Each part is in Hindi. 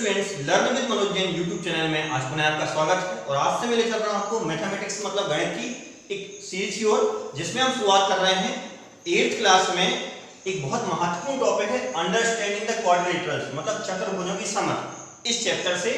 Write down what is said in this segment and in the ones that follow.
Students, learn with Manoj Jain YouTube channel में आज पुनः आपका स्वागत है। और आज से मैं ले चल रहा हूं आपको मैथमेटिक्स मतलब गणित की एक सीरीज की ओर, जिसमें हम शुरुआत कर रहे हैं 8th क्लास में। एक बहुत महत्वपूर्ण टॉपिक है अंडरस्टैंडिंग द क्वाड्रिलेटरल्स, मतलब चतुर्भुजों की समझ, इस चैप्टर से।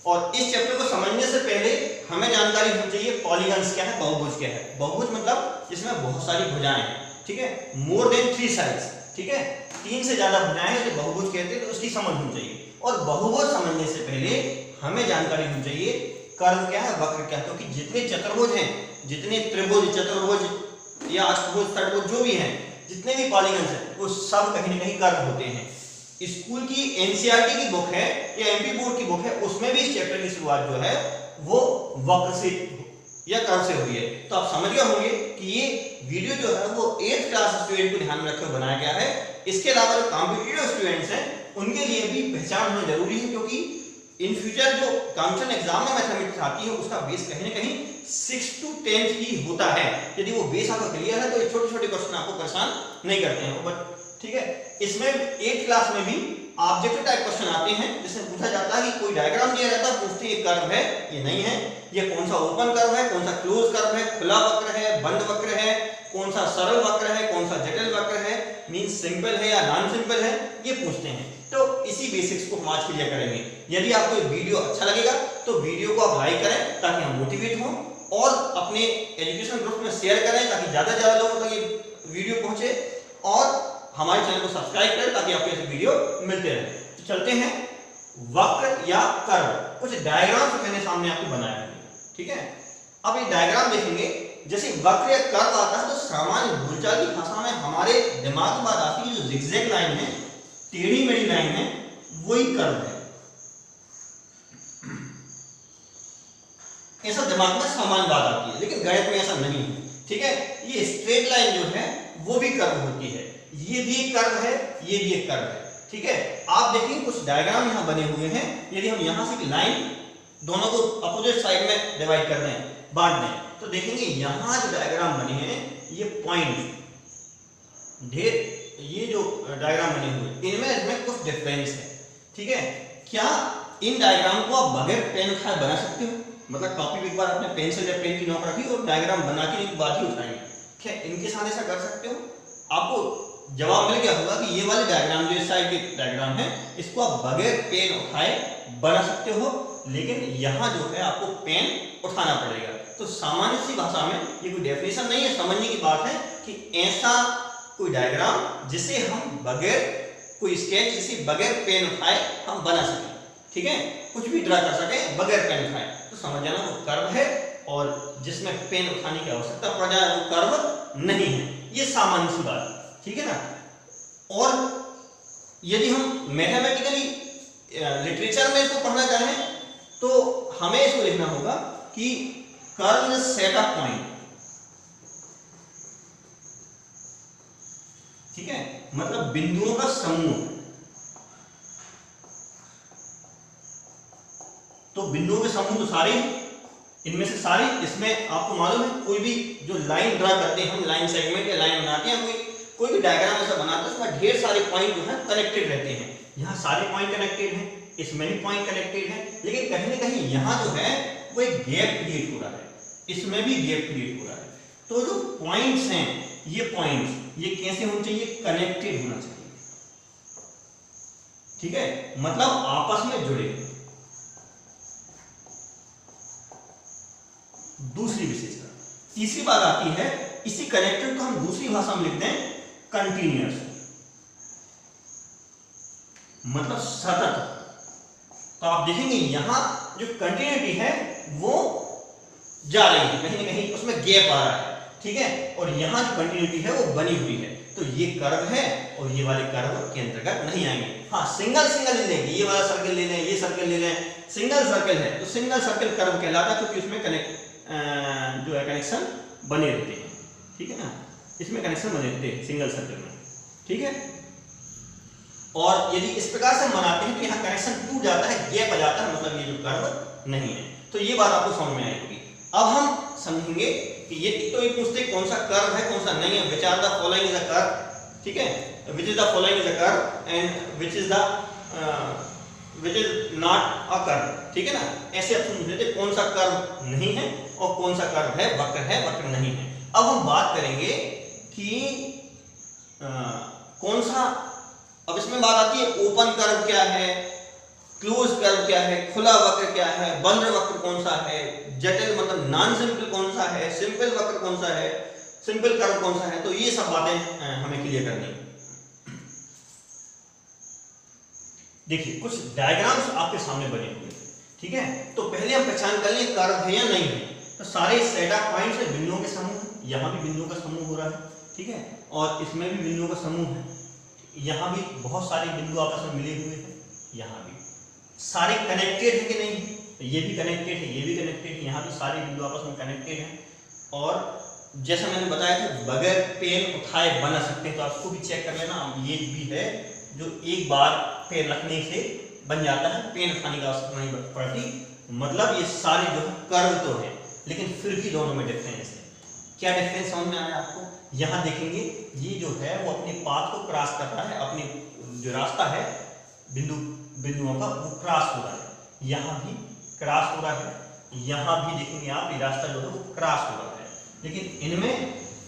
और इस चैप्टर को समझने से पहले हमें जानकारी होनी चाहिए पॉलीगन्स क्या है, बहुभुज क्या है। बहुभुज मतलब जिसमें बहुत सारी भुजाएं हैं, ठीक है, मोर देन 3 साइड्स, ठीक है, 3 से ज्यादा भुजाएं हैं तो बहुभुज कहते हैं। तो उसकी समझ होनी चाहिए। और बहुभुज समझने से पहले हमें जानकारी होनी चाहिए कर्व क्या है, वक्र क्या है। क्योंकि जितने चतुर्भुज हैं, जितने त्रिभुज, चतुर्भुज या अष्टभुज, षटभुज जो भी हैं, जितने भी पॉलीगन्स हैं, वो सब कहीं न कहीं कर्व होते हैं। स्कूल की एनसीईआरटी की बुक है या एमपी बोर्ड की बुक है, उसमें भी इस चैप्टर की शुरुआत जो है वो वक्र से या कर्व से हुई है। तो आप समझ गए होंगे कि ये वीडियो जो है वो 8th क्लास स्टूडेंट को ध्यान में रखकर बनाया गया है। इसके अलावा जो कॉम्पिटिटिव स्टूडेंट्स हैं उनके लिए भी पहचान होना जरूरी है, क्योंकि इन फ्यूचर जो कॉम्पिटिशन एग्जाम में मैथमेटिक्स आती है उसका बेस कहीं ना कहीं 6th to 10th ही होता है। यदि वो बेस आपका क्लियर है तो ये छोटे छोटे क्वेश्चन आपको परेशान नहीं करते हैं। बट ठीक है, इसमें 8th क्लास में भी ऑब्जेक्टिव टाइप क्वेश्चन आते हैं, जिसमें पूछा जाता है कि कोई डायग्राम दिया जाता है, पूछते ये कर्व है ये नहीं है, ये कौन सा ओपन कर्व है, कौन सा क्लोज कर्व है, खुला वक्र है, बंद वक्र है, कौन सा सरल वक्र है, कौन सा जटिल वक्र है, मींस सिंपल है या नॉन सिंपल है, ये पूछते हैं। तो इसी बेसिक्स को हम आज क्लियर करेंगे। यदि आपको ये वीडियो अच्छा लगेगा तो वीडियो को आप लाइक करें ताकि हम मोटिवेट हों, और अपने एजुकेशन ग्रुप में शेयर करें ताकि ज्यादा से ज्यादा लोगों तक ये वीडियो पहुंचे, और हमारे चैनल को सब्सक्राइब करें ताकि आपको ऐसे वीडियो मिलते रहे। तो चलते हैं वक्र या कर्व। कुछ डायग्राम मैंने सामने आपको बनाया है, ठीक है। अब ये डायग्राम देखेंगे, जैसे वक्र या कर्व आता है तो सामान्य बोलचाल की भाषा में हमारे दिमाग में बात आती है जो जिगजैग लाइन है, टेढ़ी मेढ़ी लाइन है, वही कर्व है। ऐसा दिमाग में सामान्य बात आती है, लेकिन गणित में ऐसा नहीं है, ठीक है। ये स्ट्रेट लाइन जो है वो भी कर्व होती है, ये भी एक कर्व है, ये भी एक कर्व है, ठीक है। आप देखिए कुछ डायग्राम यहाँ बने हुए हैं। यदि हम यहाँ से लाइन दोनों को अपोजिट साइड में डिवाइड कर दें, बांट दें, तो देखेंगे यहाँ जो डायग्राम बने हैं ये पॉइंट ढेर, ये जो डायग्राम बने हुए इनमें कुछ डिफरेंस है, ठीक है। क्या इन डायग्राम को आप बगैर पेन उठाए बना सकते हो? मतलब कॉपी में एक बार आपने पेंसिल या पेन की नोक रखी और डायग्राम बना के एक बार ही उठाएंगे, क्या इनके साथ ऐसा कर सकते हो? आपको जवाब मिल गया होगा कि ये वाले डायग्राम जो इस साइड के डायग्राम है, इसको आप बगैर पेन उठाए बना सकते हो, लेकिन यहाँ जो है आपको पेन उठाना पड़ेगा। तो सामान्य सी भाषा में ये कोई डेफिनेशन नहीं है, समझने की बात है कि ऐसा कोई डायग्राम जिसे हम बगैर कोई स्केच, जिसे बगैर पेन उठाए हम बना सकें, ठीक है, कुछ भी ड्रा कर सकें बगैर पेन उठाए, तो समझ जाना वो कर्व है। और जिसमें पेन उठाने की आवश्यकता पड़ जाए वो कर्व नहीं है, ये सामान्य सी बात, ठीक है ना। और यदि हम मैथमेटिकली लिटरेचर में इसको पढ़ना चाहें तो हमें इसको लिखना होगा कि curve is a set of point, ठीक है, मतलब बिंदुओं का समूह। तो बिंदुओं के समूह तो सारे हैं, इनमें से सारे, इसमें आपको मालूम है कोई भी जो लाइन ड्रा करते हैं हम, लाइन सेगमेंट या लाइन बनाते हैं, कोई भी डायग्राम ऐसा बनाते हैं उसमें ढेर सारे पॉइंट जो है कनेक्टेड रहते हैं। यहाँ सारे पॉइंट कनेक्टेड हैं, इसमें भी पॉइंट कनेक्टेड है, लेकिन कहीं ना कहीं यहाँ जो है वो एक गैप क्रिएट हो रहा है, इसमें भी गैप क्रिएट हो रहा है। तो जो पॉइंट्स हैं, ये पॉइंट्स ये कैसे होने चाहिए? कनेक्टेड होना चाहिए, ठीक है, मतलब आपस में जुड़े। दूसरी विशेषता, तीसरी बात आती है, इसी कनेक्टेड को हम दूसरी भाषा में लिखते हैं कंटीन्यूअस, मतलब सतत। तो आप देखेंगे यहां जो कंटिन्यूटी है वो जा रही है, कहीं ना कहीं उसमें गैप आ रहा है, ठीक है, और यहां जो कंटिन्यूटी है वो बनी हुई है। तो ये कर्व है और ये वाले कर्व के अंतर्गत नहीं आएंगे। हाँ, सिंगल सिंगल ले लेंगे, ये वाला सर्कल ले लें, ये सर्कल ले लें, सिंगल सर्कल है तो सिंगल सर्कल कर्व कहलाता है, क्योंकि उसमें जो है कनेक्शन बने रहते हैं, ठीक है ना, इसमें कनेक्शन बने रहते हैं सिंगल सर्कल में, ठीक है। और यदि इस प्रकार से हम बनाते हैं तो यहाँ कनेक्शन टूट जाता है, गैप आ जाता है, मतलब ये जो कर्व नहीं है। तो ये बात आपको समझ में आएगी। अब हम समझेंगे कि ये तो ये पूछते कौन सा कर्व है कौन सा नहीं है, which are the following is a curve, ठीक है, which is the following is a curve and which is the which is not a curve, ठीक है ना। ऐसे ऑप्शन पूछ लेते कौन सा कर्व नहीं है और कौन सा कर्व है, वक्र नहीं है। अब हम बात करेंगे कि कौन सा, अब इसमें बात आती है ओपन कर्व क्या है, क्लोज कर्व क्या है, खुला वक्र क्या है, बंद वक्र कौन सा है, जटिल मतलब नॉन सिंपल कौन सा है, सिंपल वक्र कौन सा है, सिंपल कर्व कौन सा है। तो ये सब बातें हमें क्लियर करनी है। देखिए कुछ डायग्राम्स आपके सामने बने हुए हैं, ठीक है। तो पहले हम पहचान कर लें कर्व है या नहीं है। तो सारे सेट ऑफ पॉइंट्स है, बिंदुओं के समूह है, यहाँ भी बिंदुओं का समूह हो रहा है, ठीक है, और इसमें भी बिंदुओं का समूह है, यहाँ भी बहुत सारे बिंदु आपस में मिले हुए हैं, यहाँ भी सारे कनेक्टेड है कि नहीं है, ये भी कनेक्टेड है, ये भी कनेक्टेड है, यहाँ भी सारे बिंदु आपस में कनेक्टेड हैं। और जैसा मैंने बताया था बगैर पेन उठाए बना सकते हैं, तो आपको भी चेक कर लेना। ये भी है जो एक बार पेन रखने से बन जाता है, पेन उठाने की आवश्यकता नहीं पड़ती। मतलब ये सारे जो है कर्व तो है, लेकिन फिर भी दोनों में डिफरेंस है। क्या डिफरेंस समझ में आया आपको? यहाँ देखेंगे ये जो है वो अपने पाथ को क्रॉस कर रहा है, अपने जो रास्ता है बिंदुओं का वो क्रॉस हो रहा है, यहाँ भी क्रॉस हो रहा है, यहाँ भी देखेंगे आप ये रास्ता जो है वो क्रॉस हो रहा है। लेकिन इनमें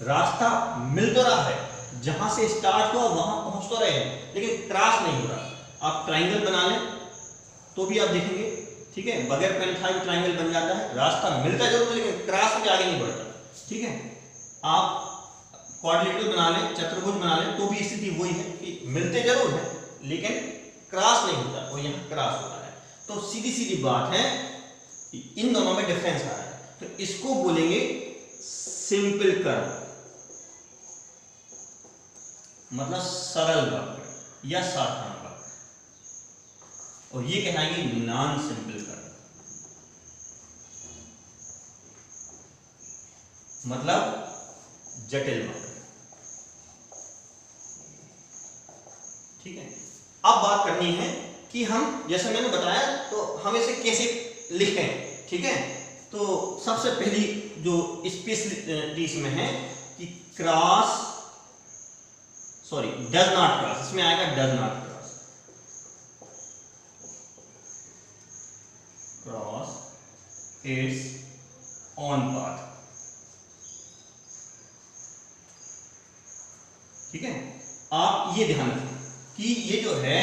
रास्ता मिल तो रहा है, जहां से स्टार्ट हुआ वहां पहुंच तो रहे हैं, लेकिन क्रॉस नहीं हो रहा। आप ट्राइंगल बना लें तो भी आप देखेंगे, ठीक है, बगैर पेन उठाए भी ट्राइंगल बन जाता है, रास्ता मिलता जरूर है लेकिन क्रॉस के आगे नहीं बढ़ता, ठीक है। आप क्वाड्रिलेटरल बना लें, चतुर्भुज बना लें, तो भी स्थिति वही है कि मिलते जरूर है लेकिन क्रॉस नहीं होता, और यहाँ क्रॉस होता है। तो सीधी सीधी बात है, इन दोनों में डिफरेंस आ रहा है। तो इसको बोलेंगे सिंपल कर्व, मतलब सरल वक्र या साधारण वक्र, और ये कहलाएंगे नॉन सिंपल कर्व, मतलब जटिल वक्र, ठीक है। अब बात करनी है कि हम, जैसे मैंने बताया, तो हम इसे कैसे लिखें, ठीक है। तो सबसे पहली जो स्पेशलिटी इसमें है कि डज नॉट क्रॉस, इसमें आएगा does not cross it's on path, ठीक है। आप ये ध्यान रखें कि ये जो है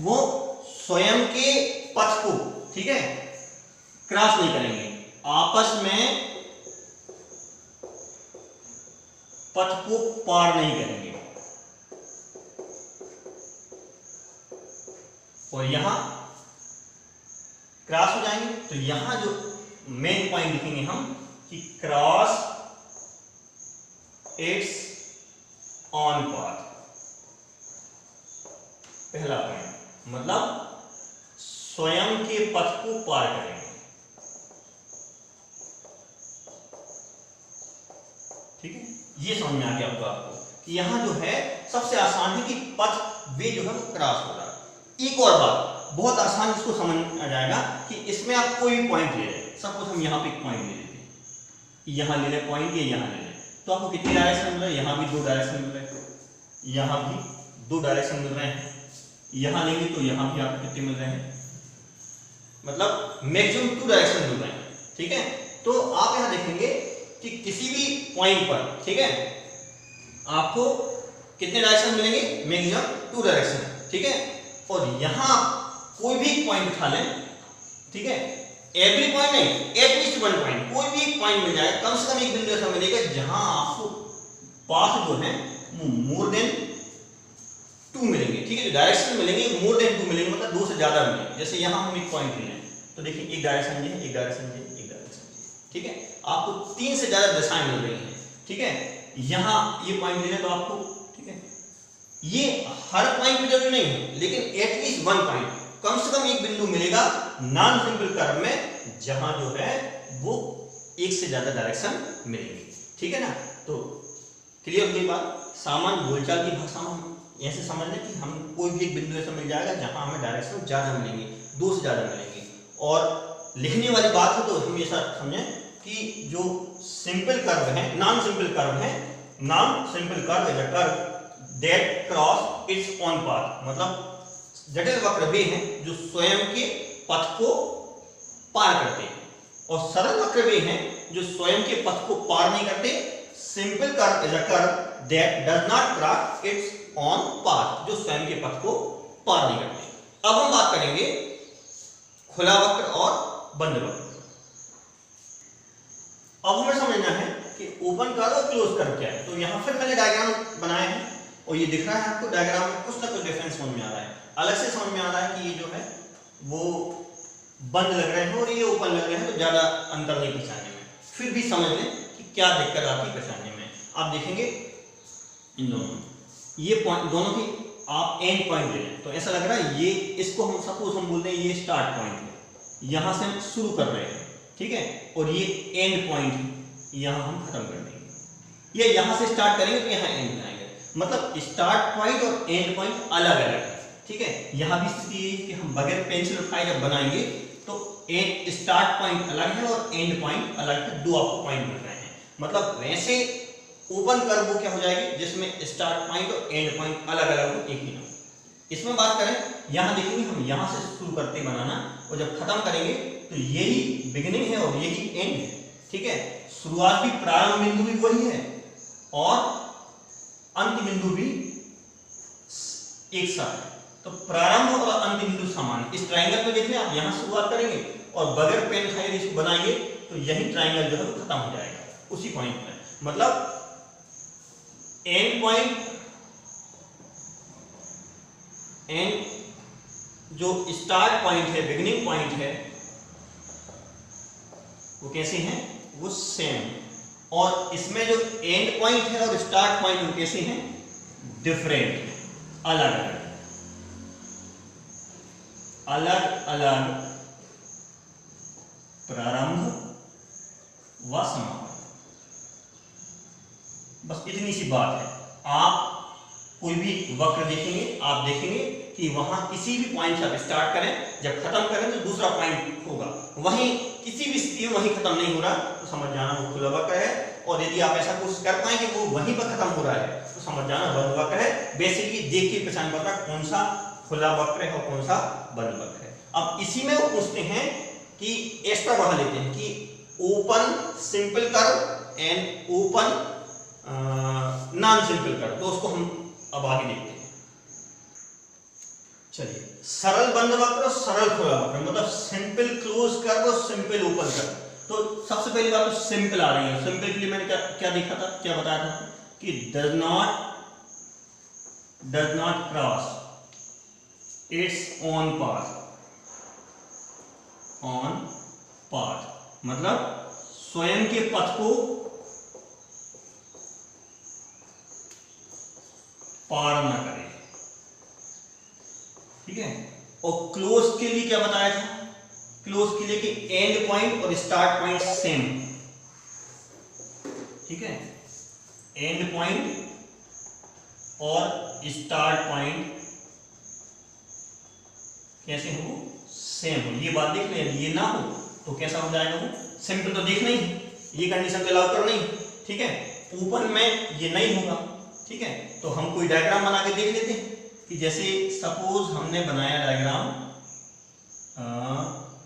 वो स्वयं के पथ को, ठीक है, क्रॉस नहीं करेंगे, आपस में पथ को पार नहीं करेंगे। और यहां क्रॉस हो जाएंगे, तो यहां जो मेन पॉइंट लिखेंगे हम कि क्रॉस इट्स ऑन पाथ, पहला पॉइंट, मतलब स्वयं के पथ को पार करेंगे, ठीक है। ये समझ में आ गया होगा आपको कि यहां जो है सबसे आसान है कि पथ वे जो है वो क्रॉस हो रहा है। एक और बात बहुत आसान, इसको समझ आ जाएगा कि इसमें आप कोई भी पॉइंट ले लें, सपोज हम यहाँ पे एक पॉइंट ले लेते हैं, यहाँ ले लें पॉइंट, ये यहाँ ले लें, तो आपको कितने डायरेक्शन मिल रहे हैं? यहाँ भी 2 डायरेक्शन मिल रहे हैं, यहाँ भी 2 डायरेक्शन मिल रहे हैं, यहाँ लेंगे तो यहाँ भी आपको कितने मिल रहे हैं, मतलब मैक्सिमम 2 डायरेक्शन मिल रहे हैं, ठीक है। तो आप यहाँ देखेंगे कि किसी भी पॉइंट पर, ठीक है, आपको कितने डायरेक्शन मिलेंगे? मैक्सिमम 2 डायरेक्शन, ठीक है। और यहां कोई भी पॉइंट उठा लें, ठीक है, एवरी पॉइंट नहीं, एटलीस्ट 1 पॉइंट, कोई भी एक पॉइंट मिल जाएगा, कम से कम एक बिंदु ऐसा मिलेगा जहां आपको पाथ जो है वो मोर देन 2 मिलेंगे, ठीक है। डायरेक्शन मिलेंगे मोर देन 2 मिलेंगे, मतलब 2 से ज्यादा मिलेंगे। जैसे यहां हम एक पॉइंट ले लें, तो देखिए एक डायरेक्शन ये, एक डायरेक्शन ये, एक डायरेक्शन ये, ठीक है, आपको 3 से ज्यादा दिशाएं मिल रही हैं, ठीक है। यहां ये पॉइंट ले लें तो आपको, ठीक है, ये हर पॉइंट पे जरूरी नहीं है, लेकिन एटलीस्ट 1 पॉइंट, कम से कम एक बिंदु मिलेगा नॉन सिंपल कर्व में जहां जो है वो एक से ज्यादा डायरेक्शन मिलेंगे, ठीक है ना। तो क्लियर हुई बात। सामान्य बोलचाल की भाषा में हम ऐसे समझ लें कि हम कोई भी एक बिंदु ऐसा मिल जाएगा जहां हमें डायरेक्शन ज्यादा मिलेंगे, 2 से ज्यादा मिलेंगे। और लिखने वाली बात है तो हम ऐसा समझें कि जो सिंपल कर्व है, नॉन सिंपल कर्व है, non simple curve is a curve that cross it's on path, मतलब जटिल वक्र वे हैं जो स्वयं के पथ को पार करते हैं, और सरल वक्र वे हैं जो स्वयं के पथ को पार नहीं करते। Simple curve is a curve that does not cross it's on path, जो स्वयं के पथ को पार नहीं करते। अब हम बात करेंगे खुला वक्र और बंद वक्र। अब हमें समझना है कि ओपन कर्व और क्लोज कर्व क्या है। तो यहां फिर मैंने डायग्राम बनाए हैं और ये दिख रहा है आपको डायग्राम में कुछ ना कुछ डिफरेंस समझ में आ रहा है, अलग से समझ में आ रहा है कि ये जो है वो बंद लग रहे हैं और ये ओपन लग रहे हैं, तो ज्यादा अंतर नहीं पहचानने में। फिर भी समझ लें कि क्या दिक्कत आती है पहचानने में। आप देखेंगे इन दोनों, ये पॉइंट दोनों की आप एंड पॉइंट ले लें तो ऐसा लग रहा है ये, इसको हम सपोज हम बोलते हैं ये स्टार्ट पॉइंट है, यहां से हम शुरू कर रहे हैं, ठीक है, और ये एंड पॉइंट है, यहां हम खत्म कर देंगे। ये यहां से स्टार्ट करेंगे तो यहां एंड बनाएंगे, मतलब स्टार्ट पॉइंट और एंड पॉइंट अलग अलग है, ठीक है। यहां भी स्थिति है कि हम बगैर पेंसिल उठाए जब बनाएंगे तो एक स्टार्ट पॉइंट अलग है और एंड पॉइंट अलग है, दो आपको पॉइंट मिल रहे हैं। मतलब वैसे ओपन कर्व वो क्या हो जाएगी जिसमें स्टार्ट पॉइंट और एंड पॉइंट अलग अलग हो, एक ही ना हो। इसमें बात करें, यहां देखेंगे हम यहां से शुरू करते बनाना और जब खत्म करेंगे तो यही बिगिनिंग है और यही एंड है, ठीक है। शुरुआती प्रारंभ बिंदु भी वही है और अंत बिंदु भी एक साथ है, तो प्रारंभ और अंत बिंदु समान। इस ट्रायंगल में देखिए आप यहां शुरुआत करेंगे और बगैर पेन खाए इसको बनाएंगे तो यही ट्रायंगल जो है वो खत्म हो जाएगा उसी पॉइंट पर। मतलब एंड पॉइंट, एंड जो स्टार्ट पॉइंट है, बिगिनिंग पॉइंट है, वो कैसे हैं, वो सेम, और इसमें जो एंड पॉइंट है और स्टार्ट पॉइंट वो कैसे हैं, डिफरेंट, अलग अलग, अलग अलग प्रारंभ व समापन। बस इतनी सी बात है। आप कोई भी वक्र देखेंगे, आप देखेंगे कि वहां किसी भी पॉइंट से आप स्टार्ट करें, जब खत्म करें तो दूसरा पॉइंट होगा, वहीं किसी भी स्थिति में वहीं खत्म नहीं हो रहा तो समझ जाना वो खुला वक्र है। और यदि आप ऐसा कोशिश कर पाए कि वो वहीं पर खत्म हो रहा है तो समझ जाना बंद वक्र है। बेसिकली देख के पहचान पड़ता है कौन सा खुला वक्र है और कौन सा बंद वक्र है। अब इसी में वो पूछते हैं कि एक्स्ट्रा बढ़ा लेते हैं कि open simple curve and open non simple curve, तो उसको हम अब आगे देखते हैं। चलिए, सरल बंद वक्र और सरल खुला वक्र, मतलब सिंपल क्लोज कर्व और सिंपल ओपन कर्व। तो सबसे पहली बात तो सिंपल आ रही है। सिंपल के लिए मैंने क्या देखा था, क्या बताया था कि does not cross it's on path, मतलब स्वयं के पथ को पार न करे, ठीक है। और क्लोज के लिए क्या बताया था, क्लोज के लिए कि एंड पॉइंट और स्टार्ट पॉइंट सेम, ठीक है, एंड पॉइंट और स्टार्ट पॉइंट कैसे हो, सेम हो। ये बात देख लें, ये ना हो तो कैसा हो जाएगा वो, सिंपल तो देखना ही है, ये कंडीशन तो अलाउ करना ही, ठीक है। ओपन में ये नहीं होगा, ठीक है। तो हम कोई डायग्राम बना के देख लेते हैं कि जैसे सपोज हमने बनाया डायग्राम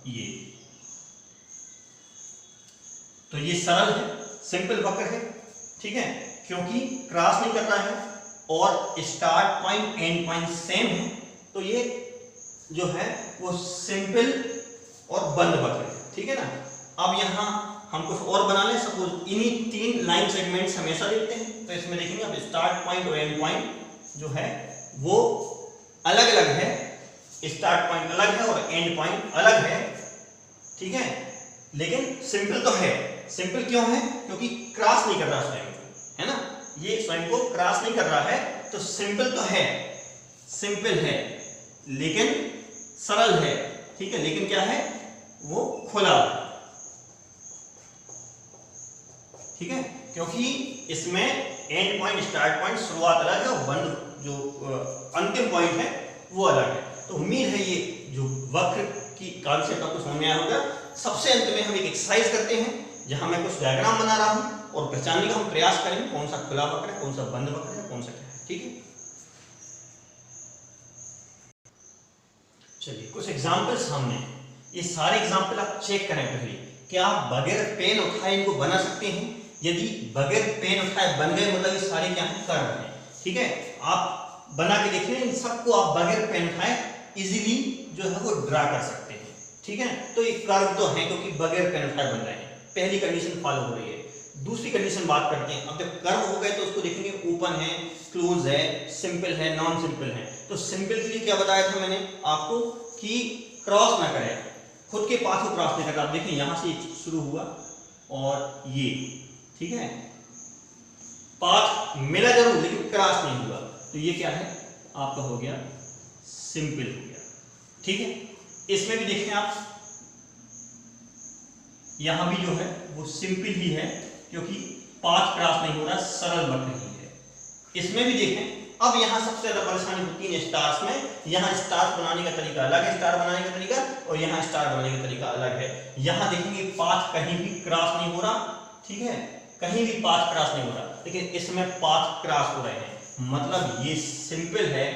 ये, तो ये सरल है, सिंपल वक्र है, ठीक है, क्योंकि क्रॉस नहीं करना है और start point end point same है, तो ये जो है वो सिंपल और बंद वक्र है, ठीक है ना। अब यहां हम कुछ और बना लें, सपोज इन्हीं तीन लाइन सेगमेंट्स हमेशा देखते हैं, तो इसमें देखेंगे अब स्टार्ट पॉइंट और एंड पॉइंट जो है वो अलग अलग है, स्टार्ट पॉइंट अलग है और एंड पॉइंट अलग है, ठीक है, लेकिन सिंपल तो है। सिंपल क्यों है, क्योंकि क्रॉस नहीं कर रहा स्वयं को, है ना, ये स्वयं को क्रॉस नहीं कर रहा है, तो सिंपल तो है, सिंपल है लेकिन सरल है, ठीक है, लेकिन क्या है वो खुला, ठीक है, क्योंकि इसमें एंड पॉइंट स्टार्ट पॉइंट शुरुआत अलग है और बंद जो अंतिम पॉइंट है वो अलग है। तो उम्मीद है ये जो वक्र की कॉन्सेप्ट आपको समझ में आया होगा। सबसे अंत में हम एक एक्सरसाइज करते हैं जहां मैं कुछ डायग्राम बना रहा हूं और पहचानने का हम प्रयास करेंगे कौन सा खुला वक्र है, कौन सा बंद वक्र है, कौन सा क्या है, ठीक है। चलिए कुछ एग्जाम्पल्स सामने हैं, ये सारे एग्जाम्पल आप चेक करें पहले, क्या आप बगैर पेन उठाए इनको बना सकते हैं? यदि बगैर पेन उठाए बन गए मतलब ये सारे क्या हैं, कर्व हैं। ठीक है, आप बना के देख लें, इन सबको आप बगैर पेन उठाए इजीली जो है वो ड्रा कर सकते हैं। ठीक है, तो ये कर्व तो है क्योंकि बगैर पेन उठाए बन रहे हैं, पहली कंडीशन फॉलो हो रही है। दूसरी कंडीशन बात करते हैं, अब जब कर्व हो गए तो उसको देखेंगे ओपन है, क्लोज है, सिंपल है, नॉन सिंपल है। तो सिंपल के लिए क्या बताया था मैंने आपको कि क्रॉस ना करें, खुद के पास को क्रॉस नहीं करता। आप देखें यहां से शुरू हुआ और ये, ठीक है, पाथ मिला जरूर लेकिन क्रॉस नहीं हुआ, तो ये क्या है आपका हो गया सिंपल हो गया। ठीक है, इसमें भी देखें आप, यहां भी जो है वो सिंपल ही है क्योंकि पाथ क्रॉस नहीं हो रहा, सरल वक्र ही है। इसमें भी देखें, अब यहां सबसे ज्यादा परेशानी होती है स्टार्स में। यहां स्टार बनाने का तरीका अलग है, स्टार बनाने का तरीका, और यहां स्टार बनाने का तरीका अलग है। यहां देखेंगे पाथ कहीं भी क्रॉस नहीं हो रहा, ठीक है, कहीं भी पाथ क्रॉस नहीं हो रहा, लेकिन इसमें पाथ क्रॉस हो रहे हैं, मतलब ये सिंपल है,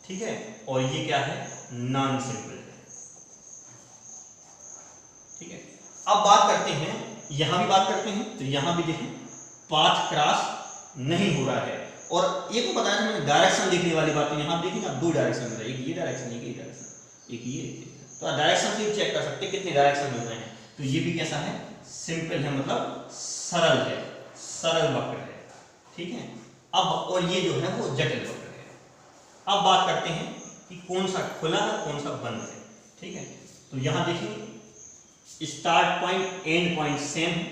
ठीक है, और ये क्या है, नॉन सिंपल है। ठीक है, अब बात करते हैं, यहां भी बात करते हैं, तो यहां भी देखें पाथ क्रॉस नहीं हो रहा है। और एक को बताया था मैंने डायरेक्शन देखने वाली बात, तो यहां देखेंगे आप दो डायरेक्शन मिल रहा है, एक ये डायरेक्शन, एक ये डायरेक्शन, एक ये, तो आप डायरेक्शन से चेक कर सकते हैं कितने डायरेक्शन मिल रहे हैं। तो ये भी कैसा है, सिंपल है, मतलब सरल है, सरल वक्र है। ठीक है, अब और ये जो है वो जटिल वक्र है। अब बात करते हैं कि कौन सा खुला है कौन सा बंद है। ठीक है, तो यहां देखिए start point end point same है,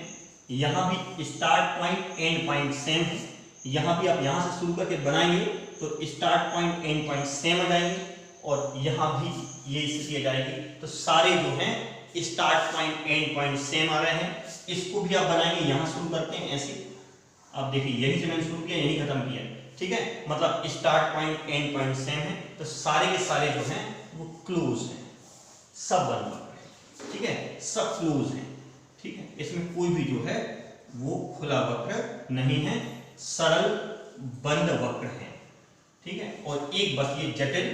यहां भी start point end point same है, यहां भी आप यहां से शुरू करके बनाएंगे तो start point end point same आ जाएंगे, और यहां भी ये स्थिति आ जाएगी। तो सारे जो हैं start point end point same आ रहे हैं। इसको भी आप बनाएंगे, यहां शुरू करते हैं ऐसे, आप देखिए यहीं से मैंने शुरू किया, यहीं खत्म किया। ठीक है, मतलब start point end point same है, तो सारे के सारे जो हैं वो क्लोज हैं, सब बंद वक्र, ठीक है, सब क्लोज हैं। ठीक है, इसमें कोई भी जो है वो खुला वक्र नहीं है, सरल बंद वक्र है। ठीक है, और एक बस ये जटिल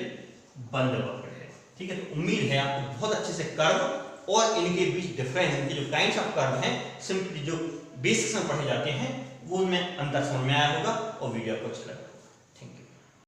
बंद वक्र है। ठीक है, तो उम्मीद है आपको बहुत अच्छे से कर्व और इनके बीच डिफरेंस, इनके जो काइंड्स ऑफ कर्व हैं, सिंपली जो बेसिक्स में पढ़े जाते हैं, वो उनमें अंतर समझ में आया होगा और वीडियो आपको अच्छा लगा।